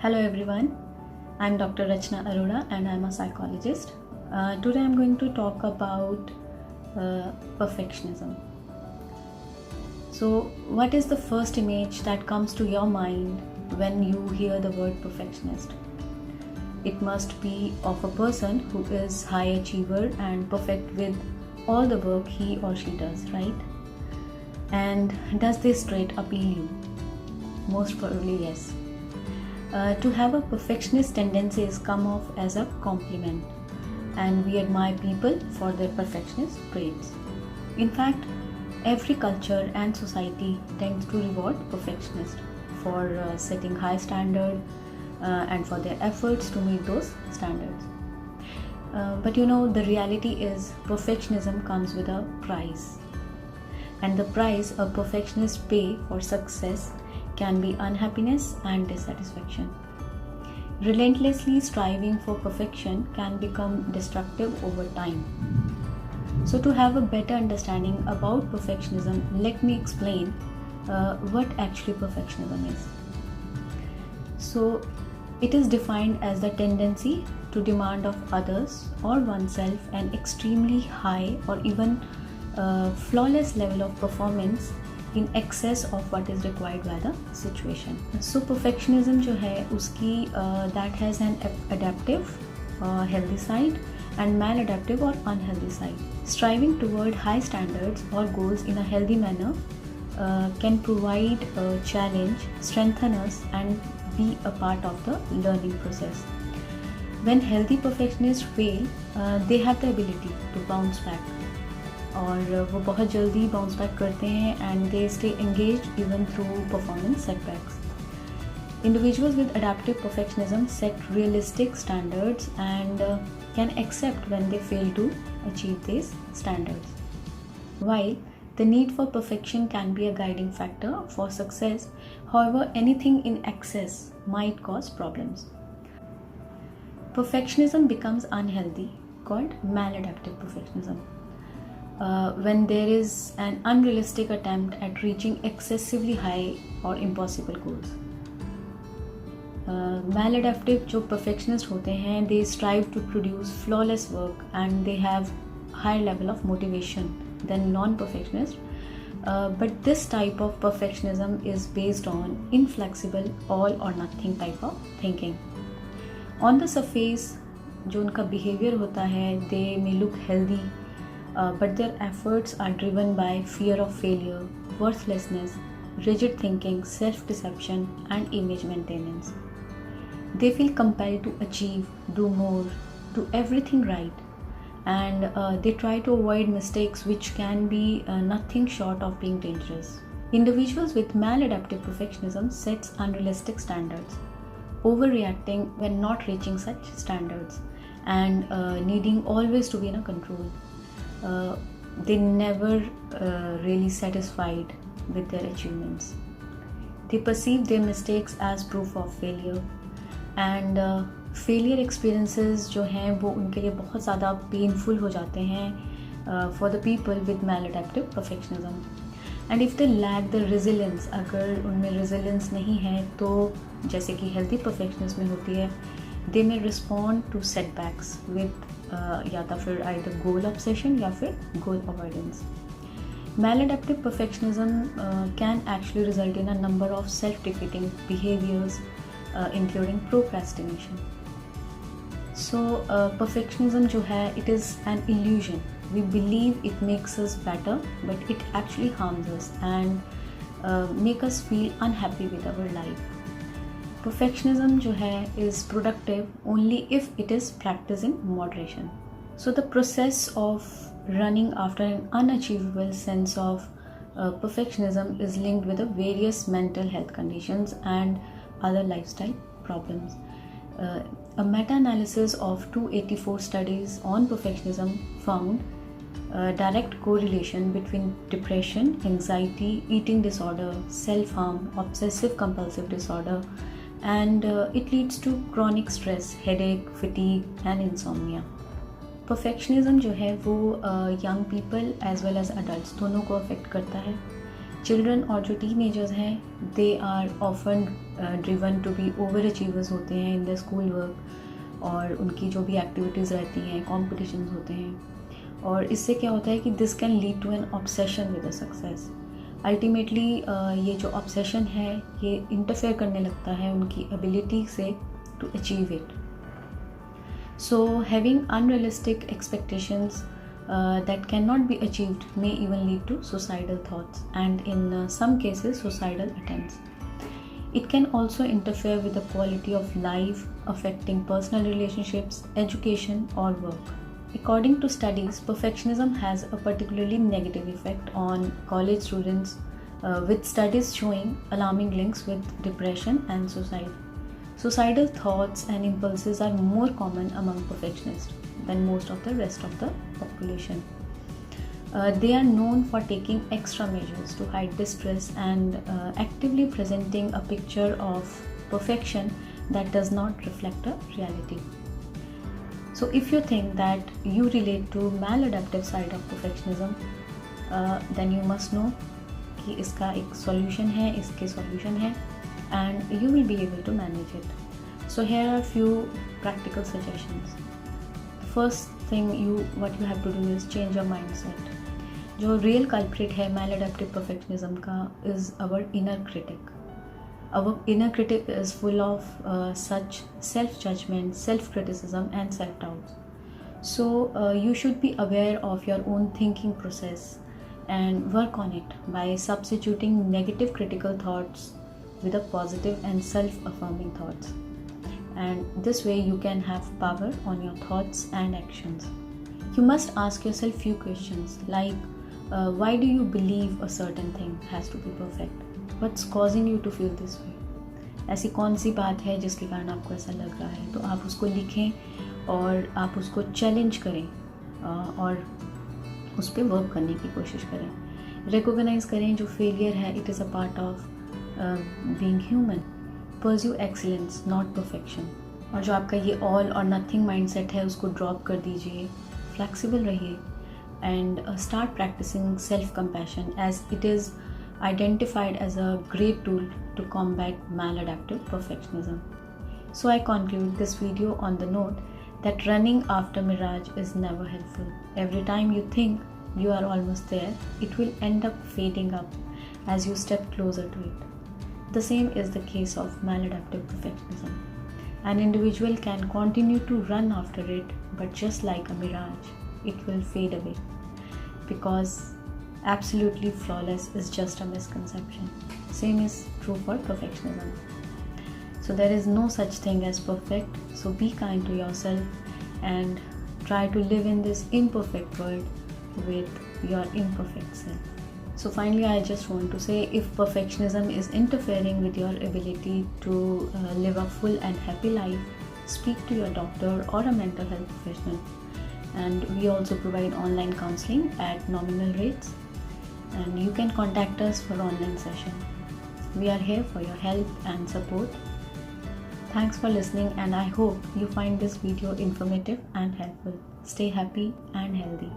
Hello everyone, I'm Dr. Rachna Arora and I'm a psychologist. Today I'm going to talk about perfectionism. So, what is the first image that comes to your mind when you hear the word perfectionist? It must be of a person who is high achiever and perfect with all the work he or she does, right? And does this trait appeal you? Most probably yes. To have a perfectionist tendencies come off as a compliment, and we admire people for their perfectionist traits. In fact, every culture and society tends to reward perfectionists for setting high standard and for their efforts to meet those standards. But the reality is perfectionism comes with a price, and the price a perfectionist pay for success can be unhappiness and dissatisfaction. Relentlessly striving for perfection can become destructive over time. So, to have a better understanding about perfectionism, let me explain what actually perfectionism is. So, it is defined as the tendency to demand of others or oneself an extremely high or even flawless level of performance in excess of what is required by the situation. So perfectionism जो है उसकी that has an adaptive healthy side and maladaptive or unhealthy side. Striving toward high standards or goals in a healthy manner can provide a challenge, strengthen us and be a part of the learning process. When healthy perfectionists fail, they have the ability to bounce back. और वो बहुत जल्दी bounce back करते हैं and they stay engaged even through performance setbacks. Individuals with adaptive perfectionism set realistic standards and can accept when they fail to achieve these standards. While the need for perfection can be a guiding factor for success, however, anything in excess might cause problems. Perfectionism becomes unhealthy, called maladaptive perfectionism. When there is an unrealistic attempt at reaching excessively high or impossible goals. Maladaptive जो perfectionist होते हैं, they strive to produce flawless work and they have higher level of motivation than non-perfectionist. But this type of perfectionism is based on inflexible all or nothing type of thinking. On the surface, जो उनका behavior होता है, they may look healthy. But their efforts are driven by fear of failure, worthlessness, rigid thinking, self-deception, and image maintenance. They feel compelled to achieve, do more, do everything right, and they try to avoid mistakes which can be nothing short of being dangerous. Individuals with maladaptive perfectionism sets unrealistic standards, overreacting when not reaching such standards, and needing always to be in a control. They never really satisfied with their achievements. They perceive their mistakes as proof of failure, and failure experiences जो हैं वो उनके लिए बहुत ज़्यादा painful हो जाते हैं for the people with maladaptive perfectionism. And if they lack the resilience, अगर उनमें resilience नहीं है तो जैसे कि healthy perfectionist में होती है, they may respond to setbacks with या तो फिर either goal obsession या फिर goal avoidance. Maladaptive perfectionism can actually result in a number of self-defeating behaviors, including procrastination. So perfectionism जो है, it is an illusion. We believe it makes us better, but it actually harms us and make us feel unhappy with our life. Perfectionism जो है is productive only if it is practiced in moderation. So the process of running after an unachievable sense of perfectionism is linked with the various mental health conditions and other lifestyle problems. A meta-analysis of 284 studies on perfectionism found a direct correlation between depression, anxiety, eating disorder, self-harm, obsessive-compulsive disorder, and it leads to chronic stress, headache, fatigue, and insomnia. Perfectionism जो है वो young people as well as adults दोनों को affect करता है. Children और जो teenagers हैं they are often driven to be over achievers होते हैं इन द स्कूल वर्क, और उनकी जो भी एक्टिविटीज़ रहती हैं, कॉम्पिटिशन्स होते हैं, और इससे क्या होता है कि this can lead to an obsession with a success. Ultimately ये जो ऑब्सेशन है ये इंटरफेयर करने लगता है उनकी एबिलिटी से to achieve it. So having unrealistic expectations that cannot be achieved may even lead to suicidal thoughts and in some cases suicidal attempts. It can also interfere with the quality of life, affecting personal relationships, education or work. According to studies, perfectionism has a particularly negative effect on college students, with studies showing alarming links with depression and suicide. Suicidal thoughts and impulses are more common among perfectionists than most of the rest of the population. They are known for taking extra measures to hide distress and actively presenting a picture of perfection that does not reflect a reality. So if you think that you relate to maladaptive side of perfectionism, then you must know कि इसका एक solution है, इसके solution है, and you will be able to manage it. So here are few practical suggestions. The first thing what you have to do is change your mindset. जो real culprit है maladaptive perfectionism का is our inner critic. Our inner critic is full of such self-judgment, self-criticism and self-doubt. So you should be aware of your own thinking process and work on it by substituting negative critical thoughts with a positive and self-affirming thoughts. And this way you can have power on your thoughts and actions. You must ask yourself few questions like why do you believe a certain thing has to be perfect? What's causing you to feel this way? ऐसी कौन सी बात है जिसके कारण आपको ऐसा लग रहा है? तो आप उसको लिखें और आप उसको चैलेंज करें और उस पर वर्क करने की कोशिश करें. रिकॉग्नाइज करें जो फेलियर है, it is a part of being human. Pursue excellence not perfection. और जो आपका ये ऑल और नथिंग माइंडसेट है उसको ड्रॉप कर दीजिए, फ्लेक्सिबल रहिए and start practicing self-compassion as it is identified as a great tool to combat maladaptive perfectionism. So I conclude this video on the note that running after mirage is never helpful. Every time you think you are almost there, it will end up fading up as you step closer to it. The same is the case of maladaptive perfectionism. An individual can continue to run after it, but just like a mirage, it will fade away, because absolutely flawless is just a misconception. Same is true for perfectionism. So there is no such thing as perfect, so be kind to yourself and try to live in this imperfect world with your imperfect self. So finally, I just want to say, if perfectionism is interfering with your ability to live a full and happy life, speak to your doctor or a mental health professional. And we also provide online counseling at nominal rates, and you can contact us for online session. We are here for your help and support. Thanks for listening, and I hope you find this video informative and helpful. Stay happy and healthy.